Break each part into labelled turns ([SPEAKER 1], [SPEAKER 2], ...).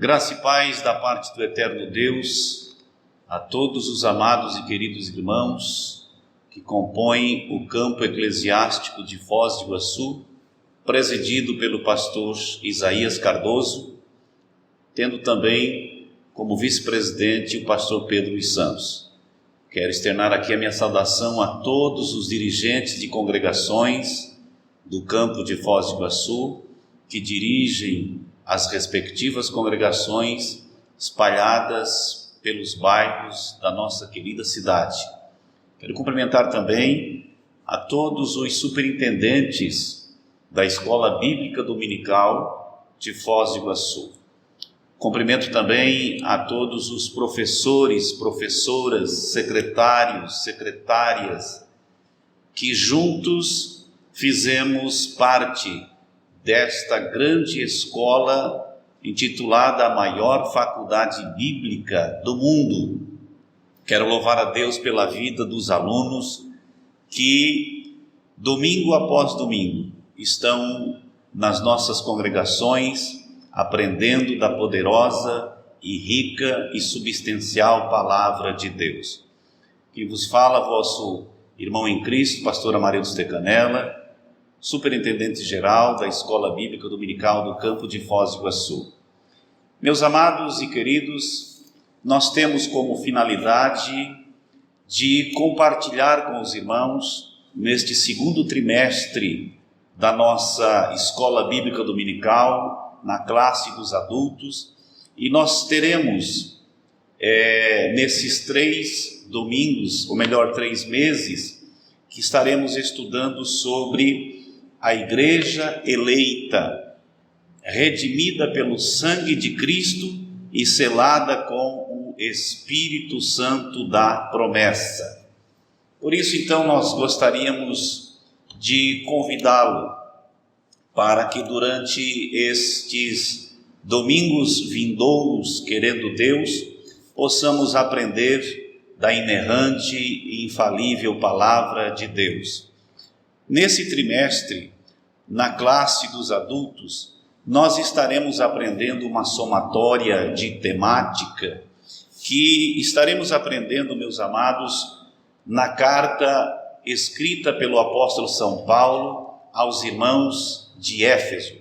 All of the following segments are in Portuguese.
[SPEAKER 1] Graça e paz da parte do eterno Deus a todos os amados e queridos irmãos que compõem o campo eclesiástico de Foz do Iguaçu, presidido pelo pastor Isaías Cardoso, tendo também como vice-presidente o pastor Pedro dos Santos. Quero externar aqui a minha saudação a todos os dirigentes de congregações do campo de Foz do Iguaçu, que dirigem as respectivas congregações espalhadas pelos bairros da nossa querida cidade. Quero cumprimentar também a todos os superintendentes da Escola Bíblica Dominical de Foz do Iguaçu. Cumprimento também a todos os professores, professoras, secretários, secretárias, que juntos fizemos parte desta grande escola intitulada a maior faculdade bíblica do mundo. Quero louvar a Deus pela vida dos alunos que, domingo após domingo, estão nas nossas congregações aprendendo da poderosa e rica e substancial palavra de Deus. Que vos fala vosso irmão em Cristo, pastor Amarildo Canela, superintendente-geral da Escola Bíblica Dominical do campo de Foz do Iguaçu. Meus amados e queridos, nós temos como finalidade de compartilhar com os irmãos, neste segundo trimestre da nossa Escola Bíblica Dominical, na classe dos adultos, e nós teremos, nesses 3 domingos, ou melhor, 3 meses, que estaremos estudando sobre a igreja eleita, redimida pelo sangue de Cristo e selada com o Espírito Santo da promessa. Por isso, então, nós gostaríamos de convidá-lo para que durante estes domingos vindouros, querendo Deus, possamos aprender da inerrante e infalível palavra de Deus. Nesse trimestre, na classe dos adultos, nós estaremos aprendendo uma somatória de temática que estaremos aprendendo, meus amados, na carta escrita pelo apóstolo São Paulo aos irmãos de Éfeso.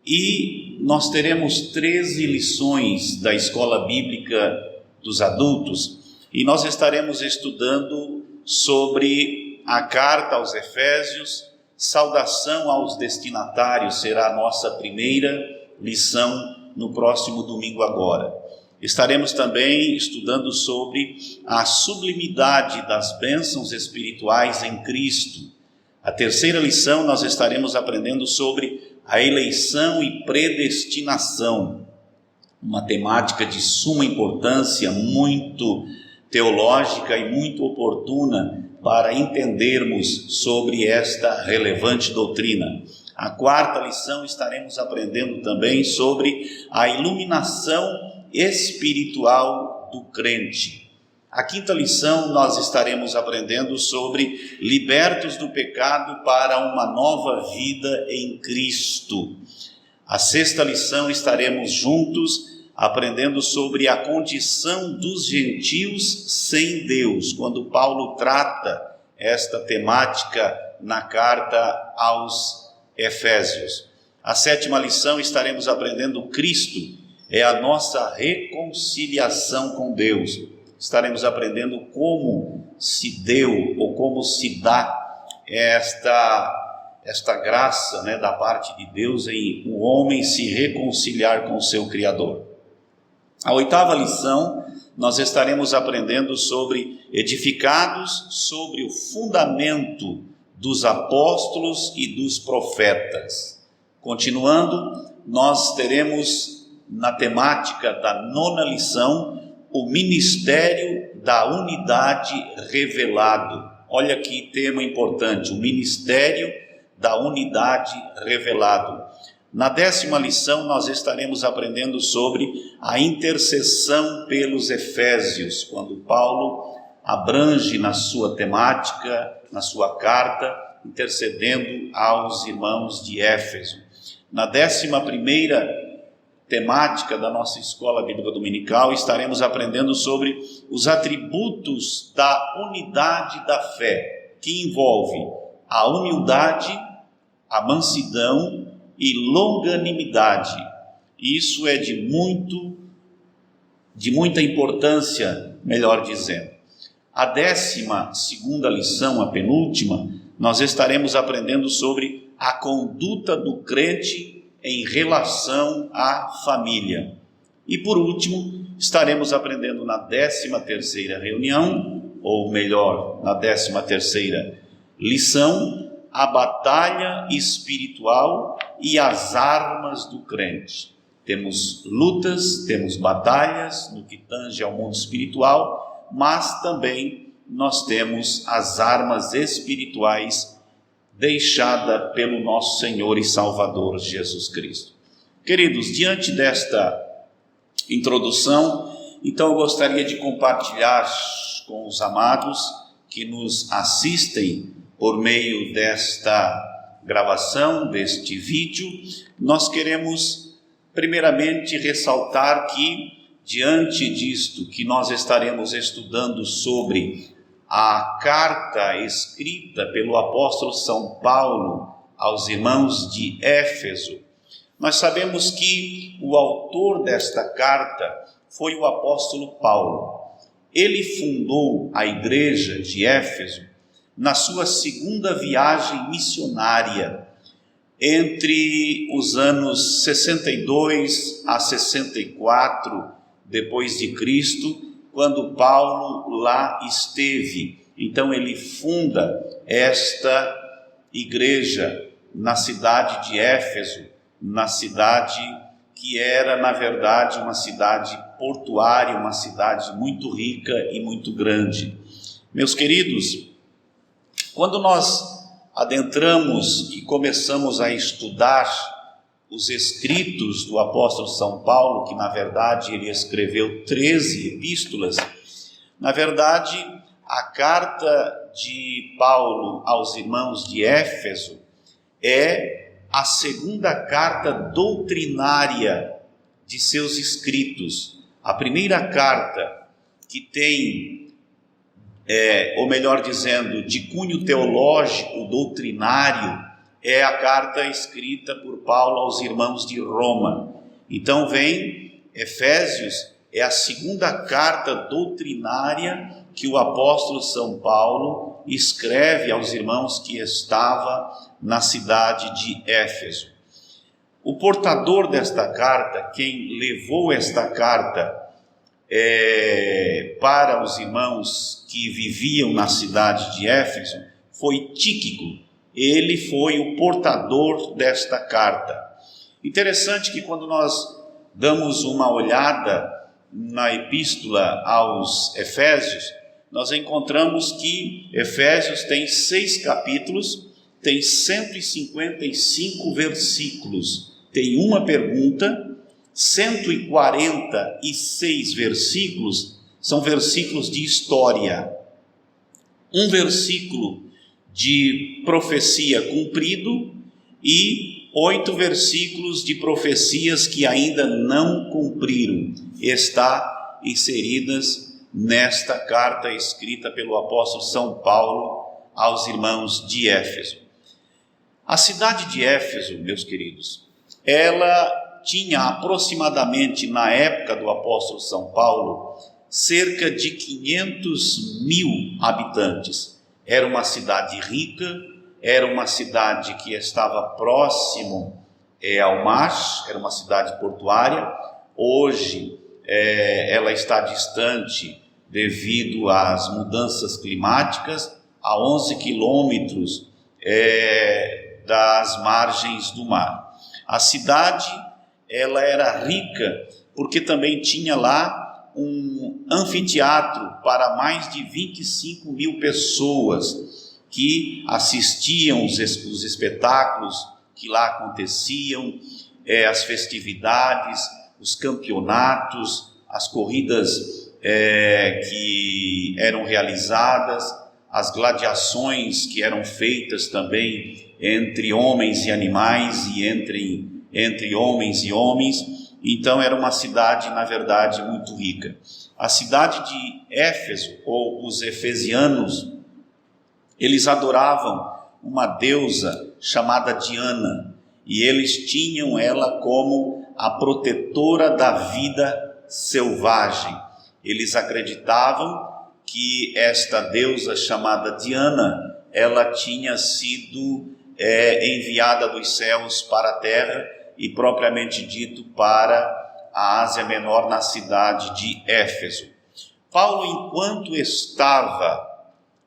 [SPEAKER 1] E nós teremos 13 lições da Escola Bíblica dos Adultos e nós estaremos estudando sobre a carta aos Efésios. Saudação aos destinatários será a nossa primeira lição no próximo domingo agora. Estaremos também estudando sobre a sublimidade das bênçãos espirituais em Cristo. A terceira lição nós estaremos aprendendo sobre a eleição e predestinação, uma temática de suma importância, muito teológica e muito oportuna para entendermos sobre esta relevante doutrina. A quarta lição estaremos aprendendo também sobre a iluminação espiritual do crente. A quinta lição nós estaremos aprendendo sobre libertos do pecado para uma nova vida em Cristo. A sexta lição estaremos juntos aprendendo sobre a condição dos gentios sem Deus, quando Paulo trata esta temática na carta aos Efésios. A sétima lição estaremos aprendendo Cristo é a nossa reconciliação com Deus. Estaremos aprendendo como se deu ou como se dá esta graça, da parte de Deus em o homem se reconciliar com o seu Criador. A oitava lição, nós estaremos aprendendo sobre edificados sobre o fundamento dos apóstolos e dos profetas. Continuando, nós teremos na temática da nona lição o ministério da unidade revelado. Olha que tema importante, o ministério da unidade revelado. Na 10ª lição, nós estaremos aprendendo sobre a intercessão pelos Efésios, quando Paulo abrange na sua temática, na sua carta, intercedendo aos irmãos de Éfeso. Na 11ª temática da nossa Escola Bíblica Dominical, estaremos aprendendo sobre os atributos da unidade da fé, que envolve a humildade, a mansidão e longanimidade. Isso é de muita importância, melhor dizendo. A 12ª lição, a penúltima, nós estaremos aprendendo sobre a conduta do crente em relação à família. E por último, estaremos aprendendo na 13ª reunião, ou melhor, na 13ª lição, a batalha espiritual e as armas do crente. Temos lutas, temos batalhas no que tange ao mundo espiritual, mas também nós temos as armas espirituais deixadas pelo nosso Senhor e Salvador Jesus Cristo. Queridos, diante desta introdução, então eu gostaria de compartilhar com os amados que nos assistem por meio desta gravação, deste vídeo. Nós queremos primeiramente ressaltar que, diante disto que nós estaremos estudando sobre a carta escrita pelo apóstolo São Paulo aos irmãos de Éfeso, nós sabemos que o autor desta carta foi o apóstolo Paulo. Ele fundou a igreja de Éfeso na sua segunda viagem missionária, entre os anos 62 a 64 depois de Cristo, quando Paulo lá esteve. Então ele funda esta igreja na cidade de Éfeso, na cidade que era, na verdade, uma cidade portuária, uma cidade muito rica e muito grande. Meus queridos, quando nós adentramos e começamos a estudar os escritos do apóstolo São Paulo, que na verdade ele escreveu 13 epístolas, na verdade a carta de Paulo aos irmãos de Éfeso é a segunda carta doutrinária de seus escritos. A primeira carta que tem, ou melhor dizendo, de cunho teológico, doutrinário, é a carta escrita por Paulo aos irmãos de Roma. Então vem Efésios, é a segunda carta doutrinária que o apóstolo São Paulo escreve aos irmãos que estava na cidade de Éfeso. O portador desta carta, quem levou esta carta para os irmãos que viviam na cidade de Éfeso, foi Tíquico. Ele foi o portador desta carta. Interessante que quando nós damos uma olhada na epístola aos Efésios, nós encontramos que Efésios tem 6 capítulos, tem 155 versículos, tem uma pergunta, 146 versículos são versículos de história, um versículo de profecia cumprido e 8 versículos de profecias que ainda não cumpriram, está inseridas nesta carta escrita pelo apóstolo São Paulo aos irmãos de Éfeso. A cidade de Éfeso, meus queridos, ela tinha aproximadamente, na época do apóstolo São Paulo, cerca de 500.000 habitantes. Era uma cidade rica, era uma cidade que estava próximo ao mar, era uma cidade portuária. Hoje ela está distante devido às mudanças climáticas, a 11 quilômetros das margens do mar. A cidade ela era rica porque também tinha lá um anfiteatro para mais de 25.000 pessoas que assistiam os espetáculos que lá aconteciam, as festividades, os campeonatos, as corridas que eram realizadas, as gladiações que eram feitas também entre homens e animais e entre homens e homens. então era uma cidade, na verdade, muito rica. A cidade de Éfeso, ou os efesianos, eles adoravam uma deusa chamada Diana, e eles tinham ela como a protetora da vida selvagem. Eles acreditavam que esta deusa chamada Diana, ela tinha sido enviada dos céus para a terra e propriamente dito para a Ásia Menor, na cidade de Éfeso. Paulo, enquanto estava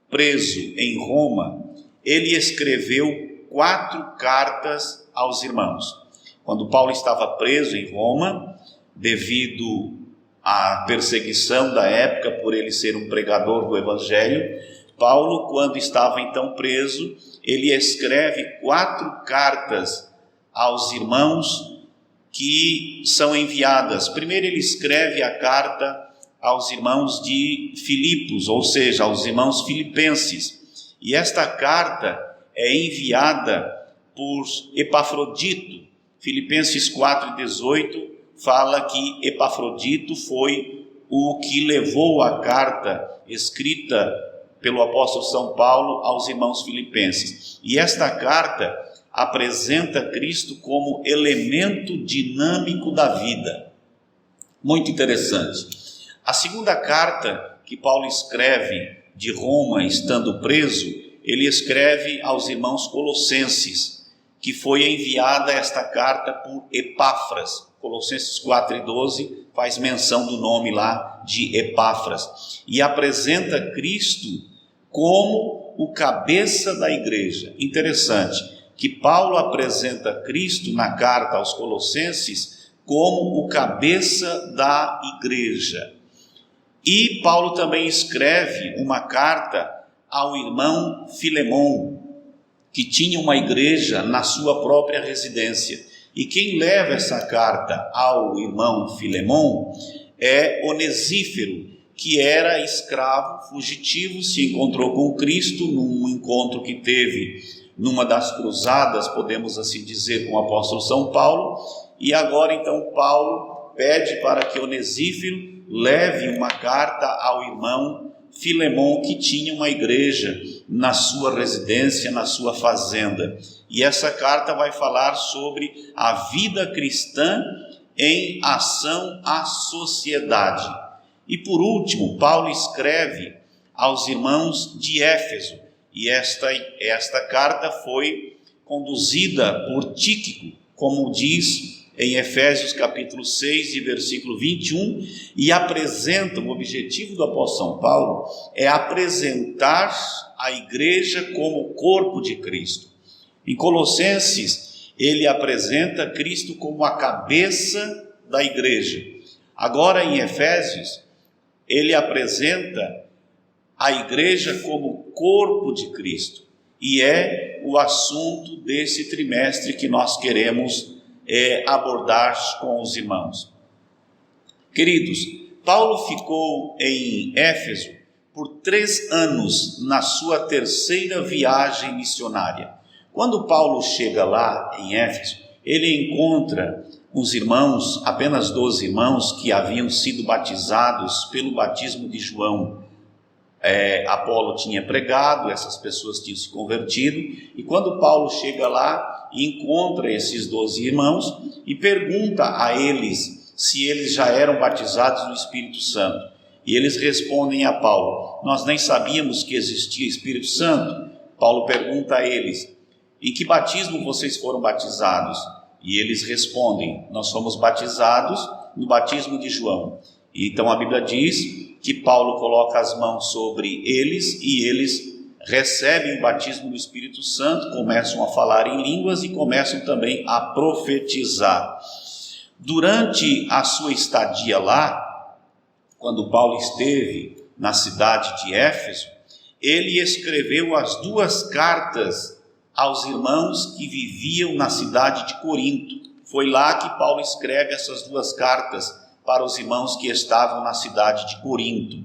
[SPEAKER 1] preso em Roma, ele escreveu 4 cartas aos irmãos. Quando Paulo estava preso em Roma, devido à perseguição da época por ele ser um pregador do Evangelho, Paulo, quando estava então preso, ele escreve 4 cartas aos irmãos que são enviadas. Primeiro ele escreve a carta aos irmãos de Filipos, ou seja, aos irmãos filipenses. E esta carta é enviada por Epafrodito. Filipenses 4,18 fala que Epafrodito foi o que levou a carta escrita pelo apóstolo São Paulo aos irmãos filipenses. E esta carta apresenta Cristo como elemento dinâmico da vida. Muito interessante. A segunda carta que Paulo escreve de Roma, estando preso, ele escreve aos irmãos colossenses, que foi enviada esta carta por Epáfras. Colossenses 4,12 faz menção do nome lá de Epáfras, e apresenta Cristo como o cabeça da igreja. Interessante que Paulo apresenta Cristo na carta aos Colossenses como o cabeça da igreja. E Paulo também escreve uma carta ao irmão Filemon, que tinha uma igreja na sua própria residência. E quem leva essa carta ao irmão Filemon é Onesífero, que era escravo fugitivo, se encontrou com Cristo num encontro que teve numa das cruzadas, podemos assim dizer, com o apóstolo São Paulo. E agora então Paulo pede para que Onesífero leve uma carta ao irmão Filemon, que tinha uma igreja na sua residência, na sua fazenda. E essa carta vai falar sobre a vida cristã em ação à sociedade. E por último, Paulo escreve aos irmãos de Éfeso, e esta carta foi conduzida por Tíquico, como diz em Efésios capítulo 6 e versículo 21, e apresenta, o objetivo do apóstolo São Paulo é apresentar a igreja como corpo de Cristo. Em Colossenses, ele apresenta Cristo como a cabeça da igreja. Agora em Efésios, ele apresenta a igreja como corpo de Cristo, e é o assunto desse trimestre que nós queremos abordar com os irmãos. Queridos, Paulo ficou em Éfeso por 3 anos na sua 3ª viagem missionária. Quando Paulo chega lá em Éfeso, ele encontra os irmãos, apenas 12 irmãos que haviam sido batizados pelo batismo de João. Apolo tinha pregado, essas pessoas tinham se convertido, e quando Paulo chega lá, encontra esses 12 irmãos e pergunta a eles se eles já eram batizados no Espírito Santo. E eles respondem a Paulo: nós nem sabíamos que existia Espírito Santo. Paulo pergunta a eles: em que batismo vocês foram batizados? E eles respondem: nós fomos batizados no batismo de João. E então a Bíblia diz que Paulo coloca as mãos sobre eles e eles recebem o batismo do Espírito Santo, começam a falar em línguas e começam também a profetizar. Durante a sua estadia lá, quando Paulo esteve na cidade de Éfeso, ele escreveu as 2 cartas aos irmãos que viviam na cidade de Corinto. Foi lá que Paulo escreve essas 2 cartas para os irmãos que estavam na cidade de Corinto.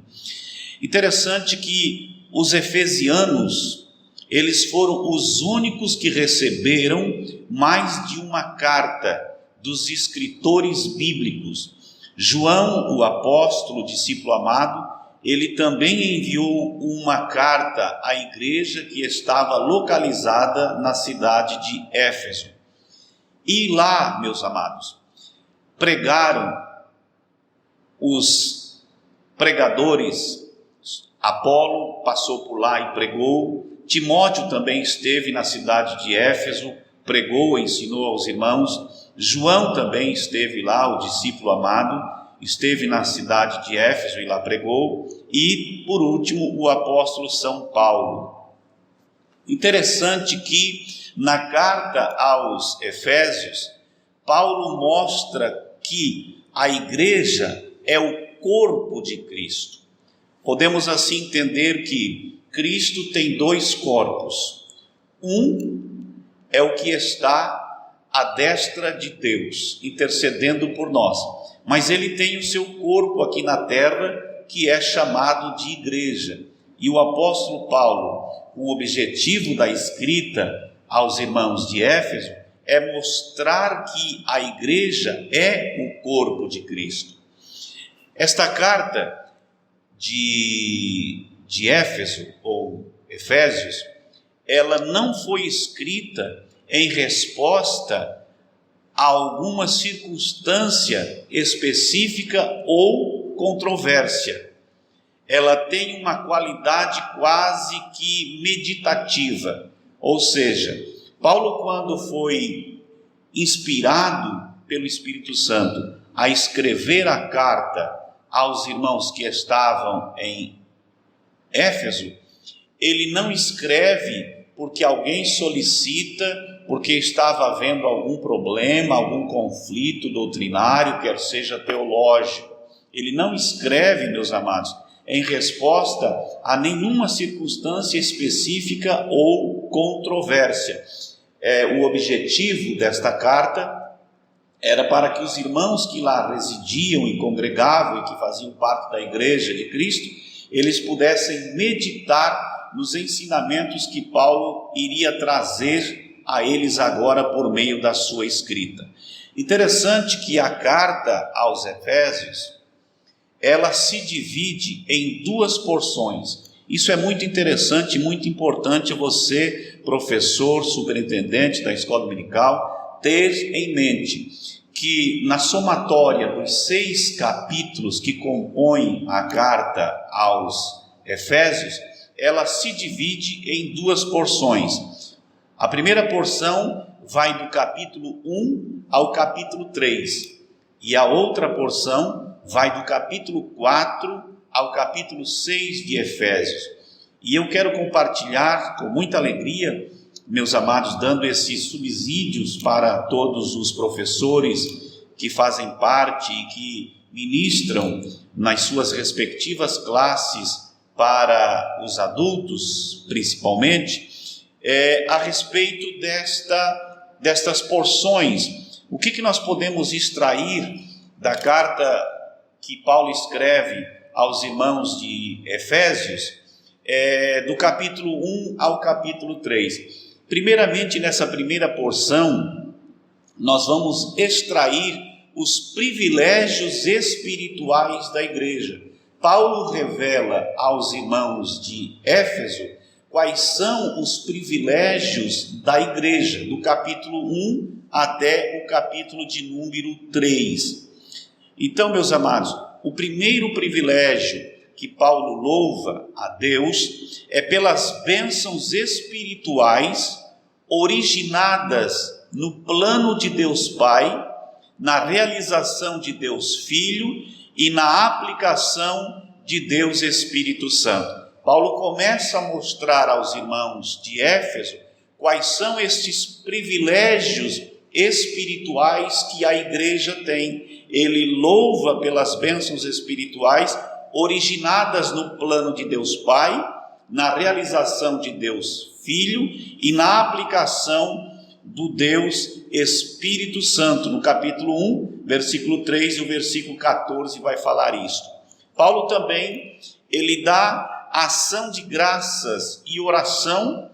[SPEAKER 1] Interessante que os efesianos, eles foram os únicos que receberam mais de uma carta dos escritores bíblicos. João, o apóstolo, discípulo amado, ele também enviou uma carta à igreja que estava localizada na cidade de Éfeso. E lá, meus amados, pregaram os pregadores. Apolo passou por lá e pregou. Timóteo também esteve na cidade de Éfeso, pregou, ensinou aos irmãos. João também esteve lá, o discípulo amado, esteve na cidade de Éfeso e lá pregou. E, por último, o apóstolo São Paulo. Interessante que na carta aos Efésios, Paulo mostra que a igreja é o corpo de Cristo. Podemos assim entender que Cristo tem dois corpos. Um é o que está à destra de Deus, intercedendo por nós. Mas ele tem o seu corpo aqui na terra, que é chamado de igreja. E o apóstolo Paulo, o objetivo da escrita aos irmãos de Éfeso, é mostrar que a igreja é o corpo de Cristo. Esta carta de Éfeso, ou Efésios, ela não foi escrita em resposta a alguma circunstância específica ou controvérsia. Ela tem uma qualidade quase que meditativa, ou seja, Paulo, quando foi inspirado pelo Espírito Santo a escrever a carta aos irmãos que estavam em Éfeso, ele não escreve porque alguém solicita, porque estava havendo algum problema, algum conflito doutrinário, quer seja teológico. Ele não escreve, meus amados, em resposta a nenhuma circunstância específica ou controvérsia. O objetivo desta carta era para que os irmãos que lá residiam e congregavam e que faziam parte da igreja de Cristo, eles pudessem meditar nos ensinamentos que Paulo iria trazer a eles agora por meio da sua escrita. Interessante que a carta aos Efésios, ela se divide em duas porções. Isso é muito interessante, muito importante você, professor, superintendente da escola dominical, ter em mente que na somatória dos 6 capítulos que compõem a carta aos Efésios, ela se divide em duas porções. A primeira porção vai do capítulo 1 ao capítulo 3, e a outra porção vai do capítulo 4 ao capítulo 6 de Efésios. E eu quero compartilhar com muita alegria, meus amados, dando esses subsídios para todos os professores que fazem parte e que ministram nas suas respectivas classes para os adultos, principalmente, a respeito destas porções. O que nós podemos extrair da carta que Paulo escreve aos irmãos de Efésios, do capítulo 1 ao capítulo 3. Primeiramente, nessa primeira porção, nós vamos extrair os privilégios espirituais da igreja. Paulo revela aos irmãos de Éfeso quais são os privilégios da igreja, do capítulo 1 até o capítulo de número 3. Então, meus amados, o primeiro privilégio que Paulo louva a Deus é pelas bênçãos espirituais originadas no plano de Deus Pai, na realização de Deus Filho e na aplicação de Deus Espírito Santo. Paulo começa a mostrar aos irmãos de Éfeso quais são estes privilégios espirituais que a igreja tem. Ele louva pelas bênçãos espirituais originadas no plano de Deus Pai, na realização de Deus Filho e na aplicação do Deus Espírito Santo. No capítulo 1, versículo 3 e o versículo 14 vai falar isto. Paulo também, ele dá ação de graças e oração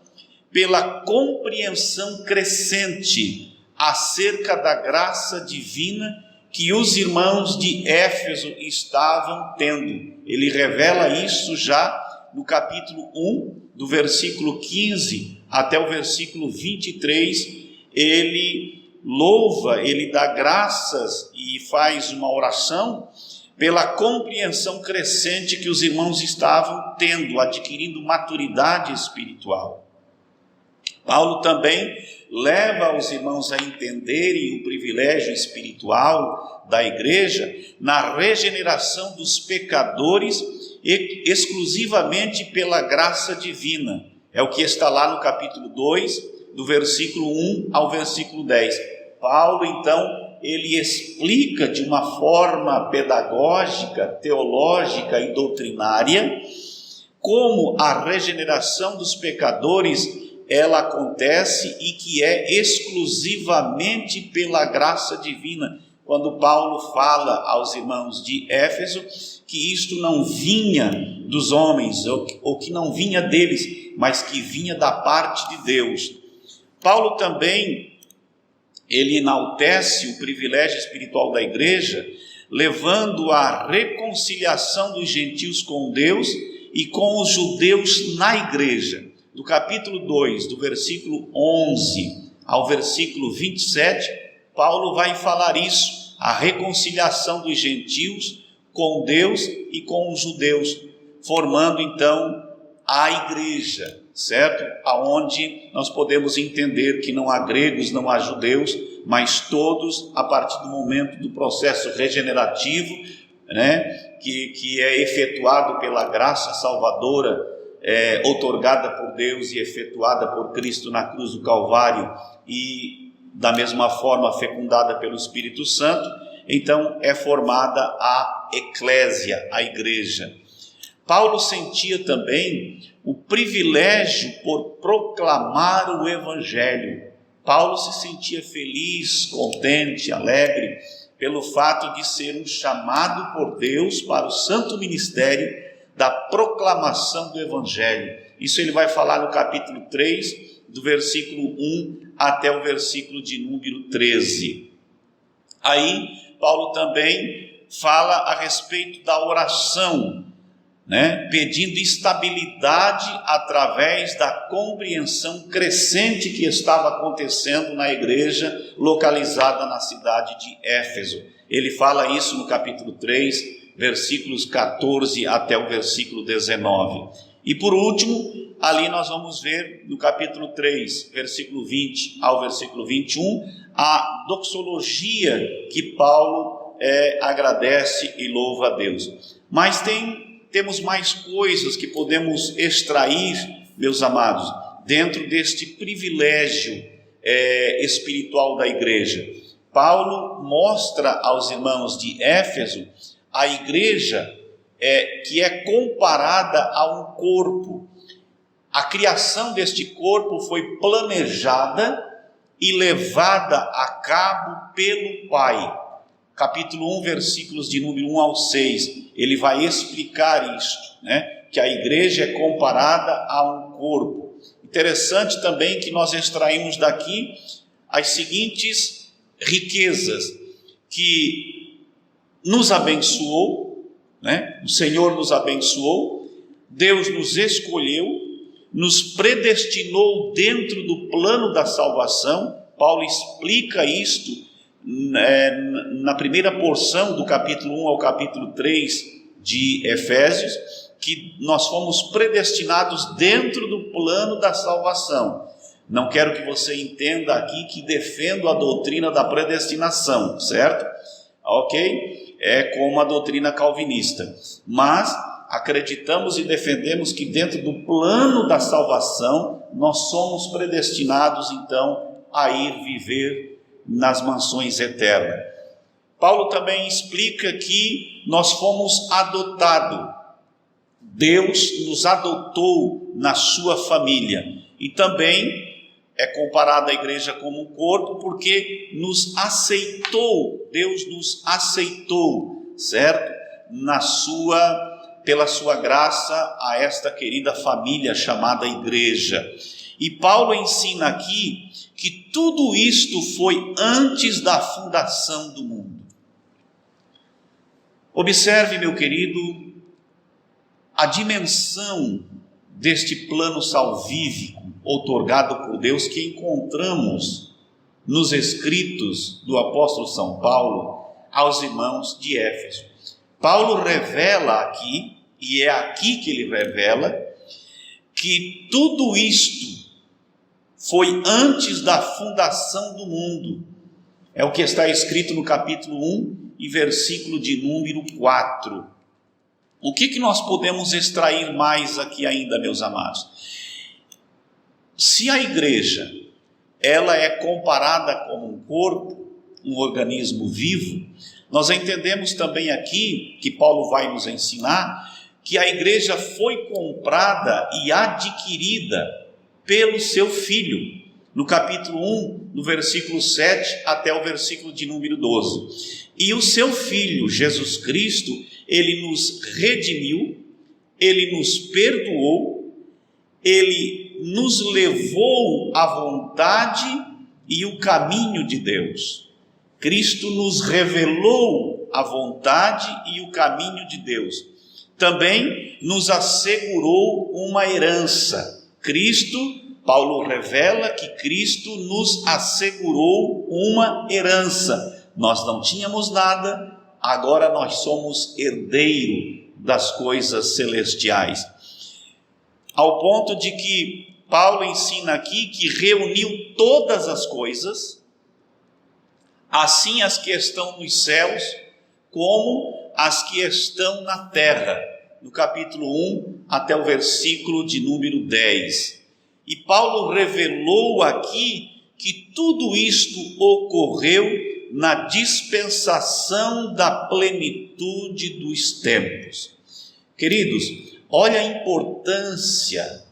[SPEAKER 1] pela compreensão crescente acerca da graça divina que os irmãos de Éfeso estavam tendo. Ele revela isso já no capítulo 1, do versículo 15 até o versículo 23. Ele louva, ele dá graças e faz uma oração pela compreensão crescente que os irmãos estavam tendo, adquirindo maturidade espiritual. Paulo também leva os irmãos a entenderem o privilégio espiritual da igreja na regeneração dos pecadores exclusivamente pela graça divina. É o que está lá no capítulo 2, do versículo 1 ao versículo 10. Paulo, então, ele explica de uma forma pedagógica, teológica e doutrinária como a regeneração dos pecadores ela acontece e que é exclusivamente pela graça divina. Quando Paulo fala aos irmãos de Éfeso que isto não vinha dos homens, ou que não vinha deles, mas que vinha da parte de Deus. Paulo também, ele enaltece o privilégio espiritual da igreja, levando à reconciliação dos gentios com Deus e com os judeus na igreja. Do capítulo 2, do versículo 11 ao versículo 27, Paulo vai falar isso, a reconciliação dos gentios com Deus e com os judeus, formando então a igreja, certo? Aonde nós podemos entender que não há gregos, não há judeus, mas todos, a partir do momento do processo regenerativo, que é efetuado pela graça salvadora, outorgada por Deus e efetuada por Cristo na cruz do Calvário, e da mesma forma fecundada pelo Espírito Santo, então é formada a eclésia, a igreja. Paulo sentia também o privilégio por proclamar o Evangelho. Paulo se sentia feliz, contente, alegre, pelo fato de ser um chamado por Deus para o santo ministério da proclamação do Evangelho. Isso ele vai falar no capítulo 3, do versículo 1 até o versículo de número 13. Aí, Paulo também fala a respeito da oração, pedindo estabilidade através da compreensão crescente que estava acontecendo na igreja localizada na cidade de Éfeso. Ele fala isso no capítulo 3, versículos 14 até o versículo 19. E por último, ali nós vamos ver no capítulo 3, versículo 20 ao versículo 21, a doxologia que Paulo agradece e louva a Deus. Mas temos mais coisas que podemos extrair, meus amados, dentro deste privilégio espiritual da igreja. Paulo mostra aos irmãos de Éfeso a igreja que é comparada a um corpo. A criação deste corpo foi planejada e levada a cabo pelo Pai. Capítulo 1, versículos de número 1 ao 6, ele vai explicar isto, que a igreja é comparada a um corpo. Interessante também que nós extraímos daqui as seguintes riquezas, que nos abençoou, o Senhor nos abençoou, Deus nos escolheu, nos predestinou dentro do plano da salvação. Paulo explica isto na primeira porção do capítulo 1 ao capítulo 3 de Efésios, que nós fomos predestinados dentro do plano da salvação. Não quero que você entenda aqui que defendo a doutrina da predestinação, certo? Ok? É como a doutrina calvinista, mas acreditamos e defendemos que dentro do plano da salvação nós somos predestinados então a ir viver nas mansões eternas. Paulo também explica que nós fomos adotados. Deus nos adotou na sua família, e também é comparada a igreja como um corpo porque nos aceitou, Deus nos aceitou, certo? Pela sua graça a esta querida família chamada igreja. E Paulo ensina aqui que tudo isto foi antes da fundação do mundo. Observe, meu querido, a dimensão deste plano salvífico outorgado por Deus que encontramos nos escritos do apóstolo São Paulo aos irmãos de Éfeso. Paulo revela aqui, e é aqui que ele revela, que tudo isto foi antes da fundação do mundo. É o que está escrito no capítulo 1 e versículo de número 4. O que nós podemos extrair mais aqui ainda, meus amados? Se a igreja, ela é comparada como um corpo, um organismo vivo, nós entendemos também aqui, que Paulo vai nos ensinar, que a igreja foi comprada e adquirida pelo seu Filho, no capítulo 1, no versículo 7 até o versículo de número 12. E o seu Filho, Jesus Cristo, ele nos redimiu, ele nos perdoou, ele nos levou à vontade e o caminho de Deus. Cristo nos revelou a vontade e o caminho de Deus. Também nos assegurou uma herança. Paulo revela que Cristo nos assegurou uma herança. Nós não tínhamos nada, agora nós somos herdeiro das coisas celestiais. Ao ponto de que Paulo ensina aqui que reuniu todas as coisas, assim as que estão nos céus, como as que estão na terra, no capítulo 1 até o versículo de número 10. E Paulo revelou aqui que tudo isto ocorreu na dispensação da plenitude dos tempos. Queridos, olha a importância,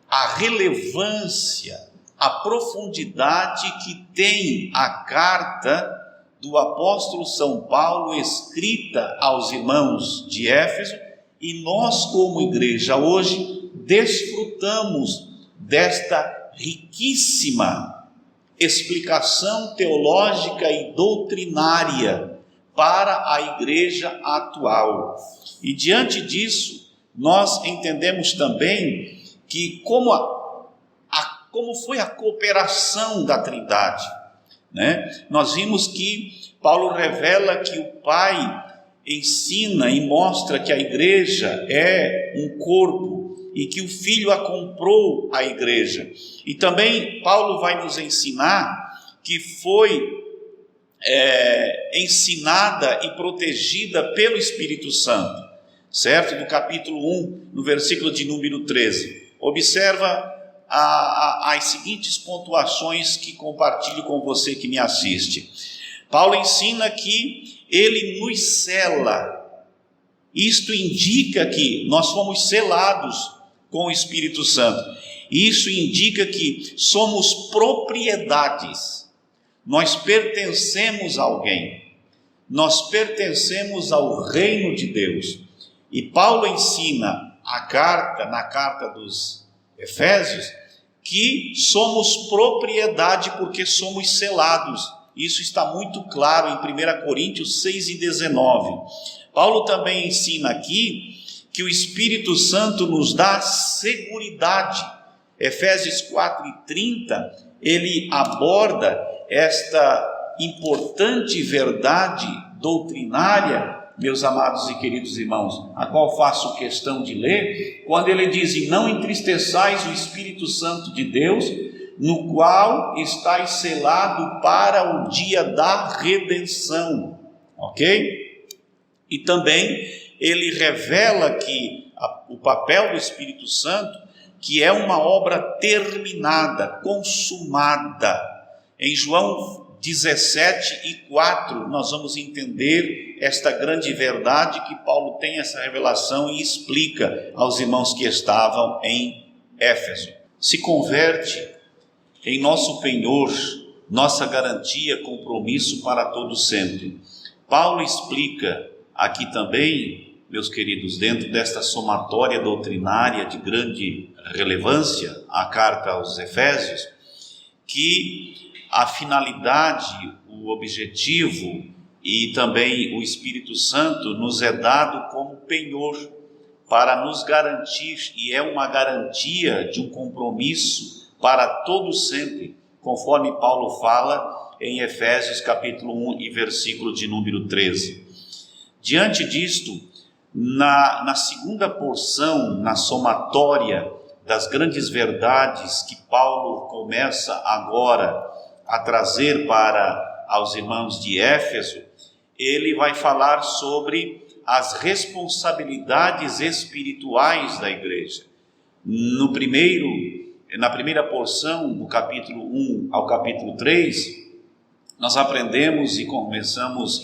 [SPEAKER 1] a relevância, a profundidade que tem a carta do apóstolo São Paulo escrita aos irmãos de Éfeso, e nós como igreja hoje desfrutamos desta riquíssima explicação teológica e doutrinária para a igreja atual. E diante disso, nós entendemos também que como foi a cooperação da Trindade, né? Nós vimos que Paulo revela que o Pai ensina e mostra que a igreja é um corpo e que o Filho a comprou a igreja. E também Paulo vai nos ensinar que foi ensinada e protegida pelo Espírito Santo, certo? No capítulo 1, no versículo de número 13. Observa as seguintes pontuações que compartilho com você que me assiste. Paulo ensina que ele nos sela. Isto indica que nós fomos selados com o Espírito Santo. Isso indica que somos propriedades. Nós pertencemos a alguém. Nós pertencemos ao reino de Deus. E Paulo ensina na carta dos Efésios, que somos propriedade porque somos selados. Isso está muito claro em 1 Coríntios 6:19. Paulo também ensina aqui que o Espírito Santo nos dá seguridade. Efésios 4:30, ele aborda esta importante verdade doutrinária, meus amados e queridos irmãos, a qual faço questão de ler, quando ele diz: e não entristeçais o Espírito Santo de Deus, no qual estáis selado para o dia da redenção. Ok? E também ele revela que o papel do Espírito Santo, que é uma obra terminada, consumada. Em João 17:4, nós vamos entender esta grande verdade que Paulo tem essa revelação e explica aos irmãos que estavam em Éfeso. Se converte em nosso penhor, nossa garantia, compromisso para todo sempre. Paulo explica aqui também, meus queridos, dentro desta somatória doutrinária de grande relevância, a carta aos Efésios, que a finalidade, o objetivo e também o Espírito Santo nos é dado como penhor para nos garantir, e é uma garantia de um compromisso para todo sempre, conforme Paulo fala em Efésios capítulo 1 e versículo de número 13. Diante disto, na segunda porção, na somatória das grandes verdades que Paulo começa agora a trazer para aos irmãos de Éfeso, ele vai falar sobre as responsabilidades espirituais da igreja. Na primeira porção, do capítulo 1 ao capítulo 3, nós aprendemos e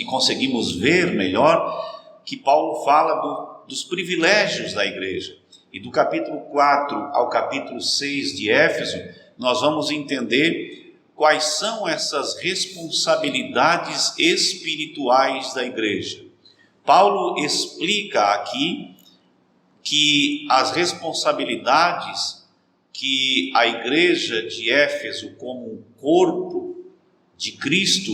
[SPEAKER 1] conseguimos ver melhor que Paulo fala dos privilégios da igreja. E do capítulo 4 ao capítulo 6 de Éfeso, nós vamos entender quais são essas responsabilidades espirituais da igreja. Paulo explica aqui que as responsabilidades que a igreja de Éfeso, como um corpo de Cristo,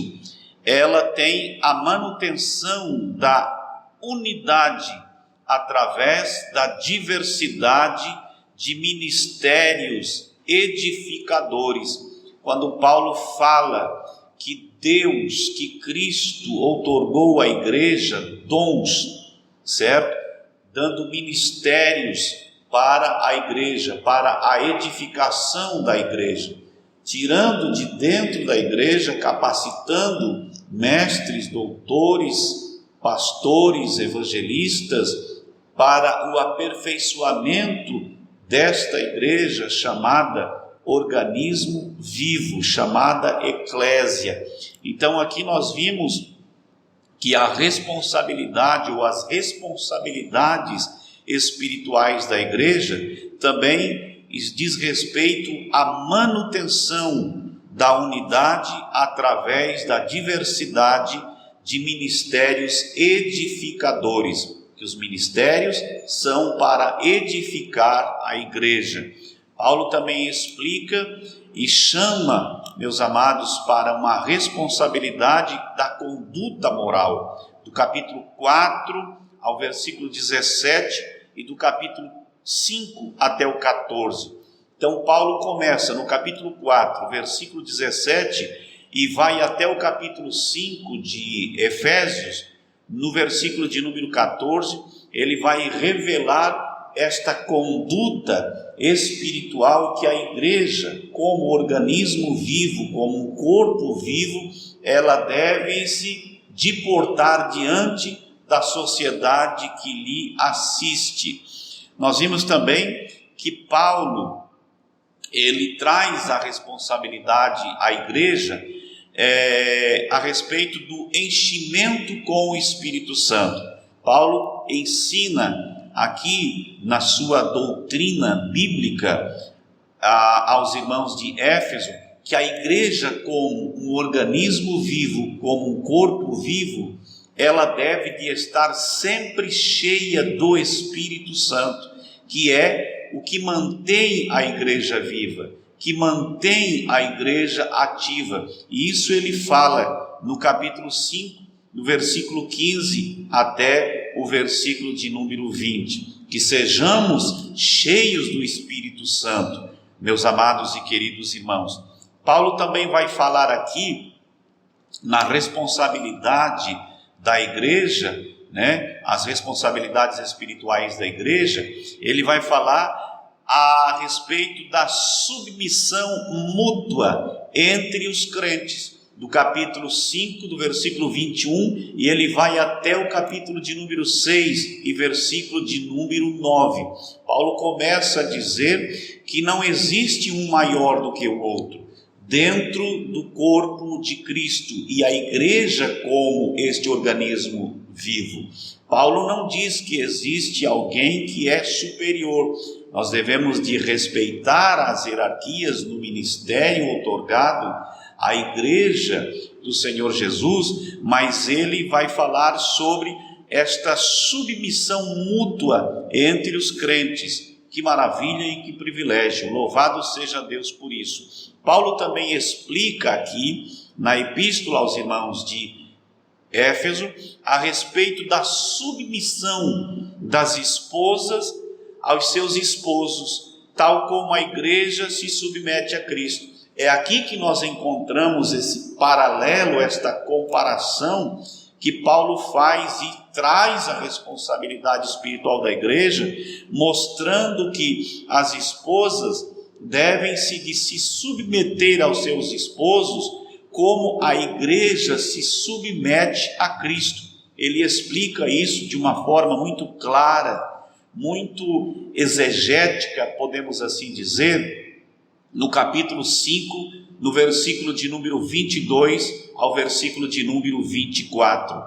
[SPEAKER 1] ela tem a manutenção da unidade através da diversidade de ministérios edificadores. Quando Paulo fala que Deus, que Cristo outorgou à igreja dons, certo? Dando ministérios para a igreja, para a edificação da igreja, tirando de dentro da igreja, capacitando mestres, doutores, pastores, evangelistas, para o aperfeiçoamento desta igreja chamada organismo vivo, chamada eclésia. Então aqui nós vimos que a responsabilidade ou as responsabilidades espirituais da igreja também diz respeito à manutenção da unidade através da diversidade de ministérios edificadores, que os ministérios são para edificar a igreja. Paulo também explica e chama, meus amados, para uma responsabilidade da conduta moral, do capítulo 4 ao versículo 17 e do capítulo 5 até o 14. Então Paulo começa no capítulo 4, versículo 17, e vai até o capítulo 5 de Efésios. No versículo de número 14, ele vai revelar esta conduta espiritual que a igreja, como organismo vivo, como um corpo vivo, ela deve se portar diante da sociedade que lhe assiste. Nós vimos também que Paulo, ele traz a responsabilidade à igreja a respeito do enchimento com o Espírito Santo. Paulo ensina aqui na sua doutrina bíblica aos irmãos de Éfeso que a igreja, como um organismo vivo, como um corpo vivo, ela deve de estar sempre cheia do Espírito Santo, que é o que mantém a igreja viva, que mantém a igreja ativa. E isso ele fala no capítulo 5, do versículo 15 até o versículo de número 20, que sejamos cheios do Espírito Santo, meus amados e queridos irmãos. Paulo também vai falar aqui na responsabilidade da igreja, as responsabilidades espirituais da igreja. Ele vai falar a respeito da submissão mútua entre os crentes, do capítulo 5, do versículo 21, e ele vai até o capítulo de número 6 e versículo de número 9. Paulo começa a dizer que não existe um maior do que o outro dentro do corpo de Cristo, e a igreja como este organismo vivo. Paulo não diz que existe alguém que é superior. Nós devemos de respeitar as hierarquias do ministério outorgado à igreja do Senhor Jesus, mas ele vai falar sobre esta submissão mútua entre os crentes. Que maravilha e que privilégio, louvado seja Deus por isso. Paulo também explica aqui, na epístola aos irmãos de Éfeso, a respeito da submissão das esposas aos seus esposos, tal como a igreja se submete a Cristo. É aqui que nós encontramos esse paralelo, esta comparação que Paulo faz e traz a responsabilidade espiritual da igreja, mostrando que as esposas devem se submeter aos seus esposos como a igreja se submete a Cristo. Ele explica isso de uma forma muito clara, muito exegética, podemos assim dizer, no capítulo 5, no versículo de número 22 ao versículo de número 24.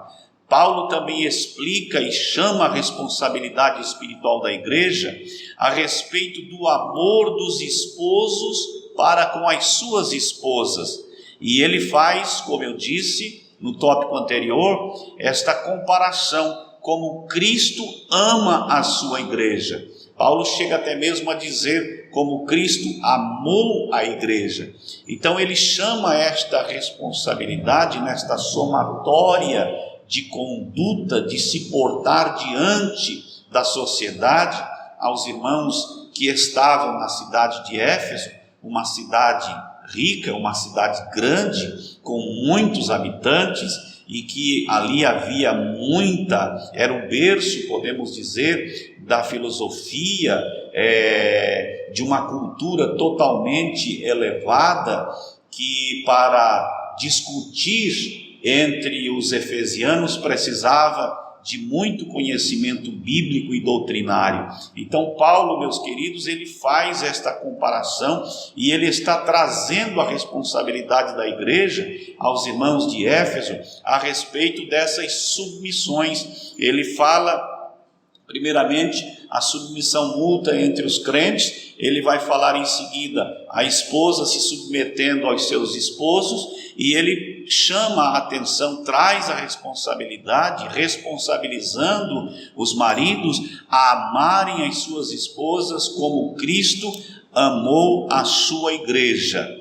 [SPEAKER 1] Paulo também explica e chama a responsabilidade espiritual da igreja a respeito do amor dos esposos para com as suas esposas. E ele faz, como eu disse no tópico anterior, esta comparação, como Cristo ama a sua igreja. Paulo chega até mesmo a dizer como Cristo amou a igreja. Então ele chama esta responsabilidade, nesta somatória de conduta, de se portar diante da sociedade, aos irmãos que estavam na cidade de Éfeso, uma cidade rica, uma cidade grande, com muitos habitantes, e que ali havia era o berço, podemos dizer, da filosofia, de uma cultura totalmente elevada, que para discutir entre os efesianos precisava de muito conhecimento bíblico e doutrinário. Então Paulo, meus queridos, ele faz esta comparação e ele está trazendo a responsabilidade da igreja aos irmãos de Éfeso a respeito dessas submissões. Ele fala primeiramente a submissão mútua entre os crentes, ele vai falar em seguida a esposa se submetendo aos seus esposos, e ele chama a atenção, traz a responsabilidade, responsabilizando os maridos a amarem as suas esposas como Cristo amou a sua igreja.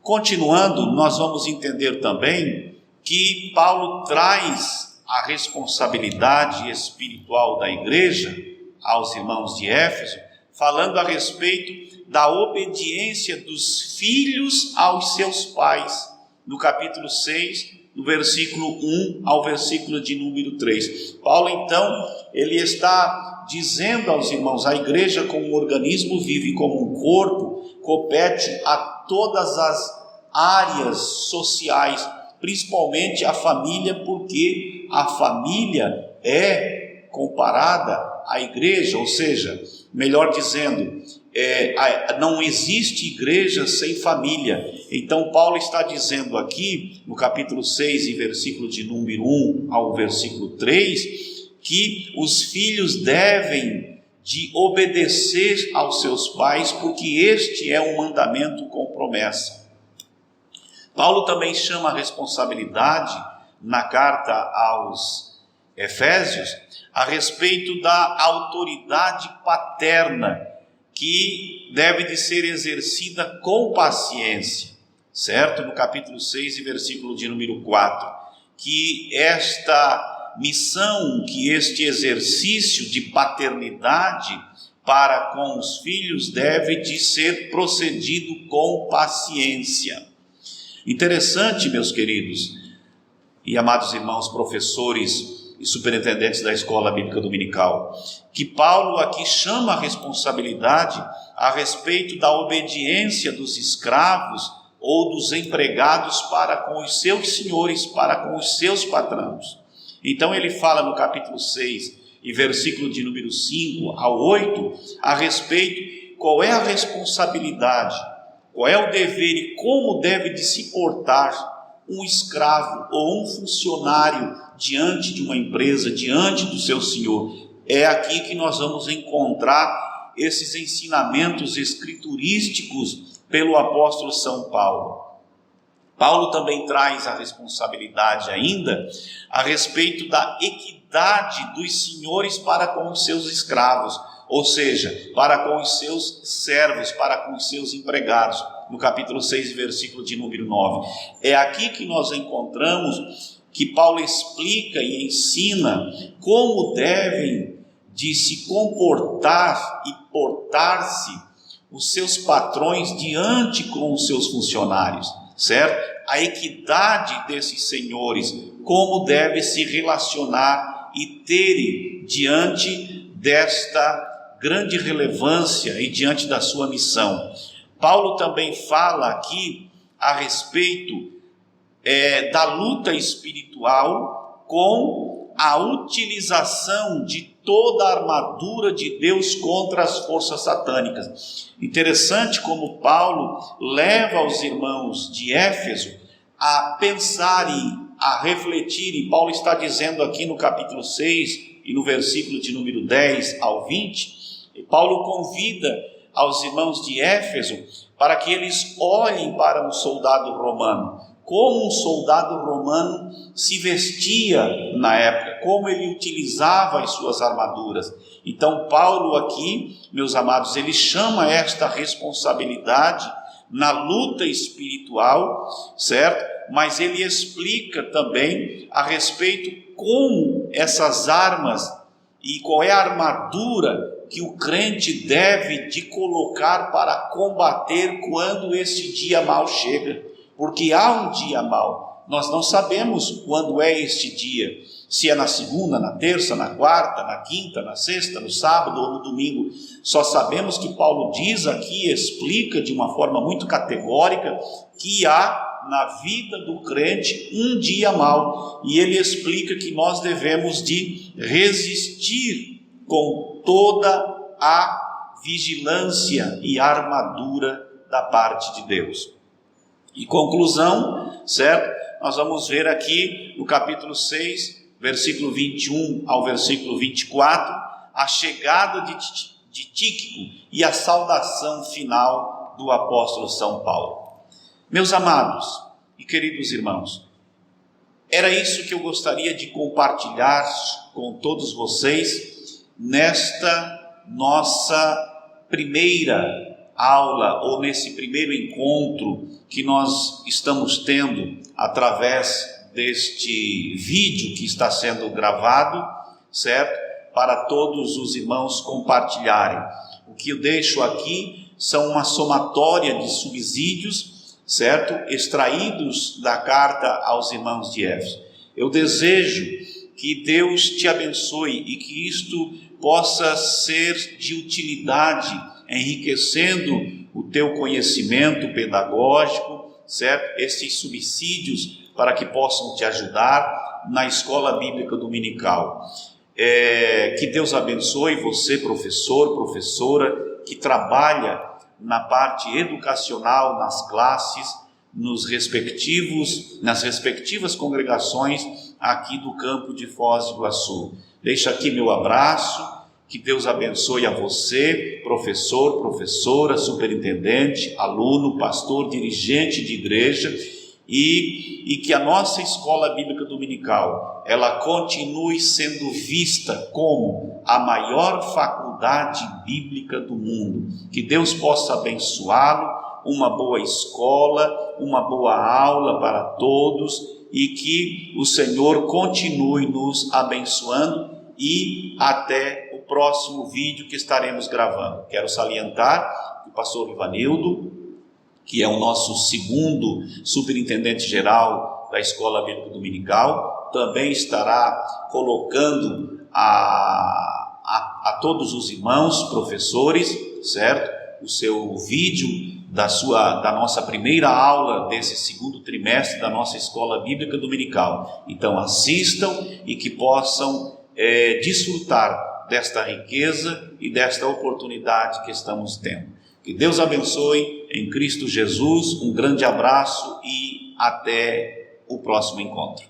[SPEAKER 1] Continuando, nós vamos entender também que Paulo traz a responsabilidade espiritual da igreja aos irmãos de Éfeso, falando a respeito da obediência dos filhos aos seus pais, no capítulo 6, no versículo 1 ao versículo de número 3. Paulo, então, ele está dizendo aos irmãos, a igreja como um organismo vive como um corpo, compete a todas as áreas sociais, principalmente a família, porque a família é comparada à igreja, ou seja, melhor dizendo, não existe igreja sem família. Então Paulo está dizendo aqui, no capítulo 6 e versículo de número 1 ao versículo 3, que os filhos devem de obedecer aos seus pais, porque este é um mandamento com promessa. Paulo também chama a responsabilidade na carta aos Efésios a respeito da autoridade paterna que deve de ser exercida com paciência, certo? No capítulo 6 e versículo de número 4, que esta missão, que este exercício de paternidade para com os filhos deve de ser procedido com paciência. Interessante, meus queridos e amados irmãos professores e superintendentes da Escola Bíblica Dominical, que Paulo aqui chama a responsabilidade a respeito da obediência dos escravos ou dos empregados para com os seus senhores, para com os seus patrões. Então ele fala no capítulo 6 e versículo de número 5 ao 8 a respeito qual é a responsabilidade, qual é o dever e como deve de se portar um escravo ou um funcionário diante de uma empresa, diante do seu senhor. É aqui que nós vamos encontrar esses ensinamentos escriturísticos pelo apóstolo São Paulo. Paulo também traz a responsabilidade ainda a respeito da equidade equidade dos senhores para com os seus escravos, ou seja, para com os seus servos, para com os seus empregados, no capítulo 6, versículo de número 9. É aqui que nós encontramos que Paulo explica e ensina como devem de se comportar e portar-se os seus patrões diante com os seus funcionários, certo? A equidade desses senhores, como deve se relacionar e ter diante desta grande relevância e diante da sua missão. Paulo também fala aqui a respeito da luta espiritual com a utilização de toda a armadura de Deus contra as forças satânicas. Interessante como Paulo leva os irmãos de Éfeso a pensar e a refletir, e Paulo está dizendo aqui no capítulo 6 e no versículo de número 10 ao 20, e Paulo convida aos irmãos de Éfeso para que eles olhem para um soldado romano, como um soldado romano se vestia na época, como ele utilizava as suas armaduras. Então Paulo aqui, meus amados, ele chama esta responsabilidade na luta espiritual, certo? Mas ele explica também a respeito como essas armas e qual é a armadura que o crente deve de colocar para combater quando esse dia mau chega. Porque há um dia mau, nós não sabemos quando é este dia, se é na segunda, na terça, na quarta, na quinta, na sexta, no sábado ou no domingo. Só sabemos que Paulo diz aqui, explica de uma forma muito categórica, que há na vida do crente um dia mau, e ele explica que nós devemos de resistir com toda a vigilância e armadura da parte de Deus. E conclusão, certo? Nós vamos ver aqui no capítulo 6, versículo 21 ao versículo 24, a chegada de Tíquico e a saudação final do apóstolo São Paulo. Meus amados e queridos irmãos, era isso que eu gostaria de compartilhar com todos vocês nesta nossa primeira aula, ou nesse primeiro encontro que nós estamos tendo através deste vídeo que está sendo gravado, certo? Para todos os irmãos compartilharem. O que eu deixo aqui são uma somatória de subsídios, certo? Extraídos da carta aos irmãos de Éfeso. Eu desejo que Deus te abençoe e que isto possa ser de utilidade, enriquecendo o teu conhecimento pedagógico, certo? Esses subsídios para que possam te ajudar na escola bíblica dominical. Que Deus abençoe você, professor, professora, que trabalha na parte educacional, nas classes, nas respectivas congregações aqui do campo de Foz do Iguaçu. Deixo aqui meu abraço. Que Deus abençoe a você, professor, professora, superintendente, aluno, pastor, dirigente de igreja, e que a nossa escola bíblica dominical, ela continue sendo vista como a maior faculdade bíblica do mundo. Que Deus possa abençoá-lo, uma boa escola, uma boa aula para todos, e que o Senhor continue nos abençoando, e até o próximo vídeo que estaremos gravando. Quero salientar que o pastor Ivanildo, que é o nosso segundo superintendente geral da Escola Bíblica Dominical, também estará colocando a todos os irmãos, professores, certo? O seu vídeo da nossa primeira aula desse segundo trimestre da nossa Escola Bíblica Dominical. Então assistam e que possam desfrutar desta riqueza e desta oportunidade que estamos tendo. Que Deus abençoe em Cristo Jesus, um grande abraço e até o próximo encontro.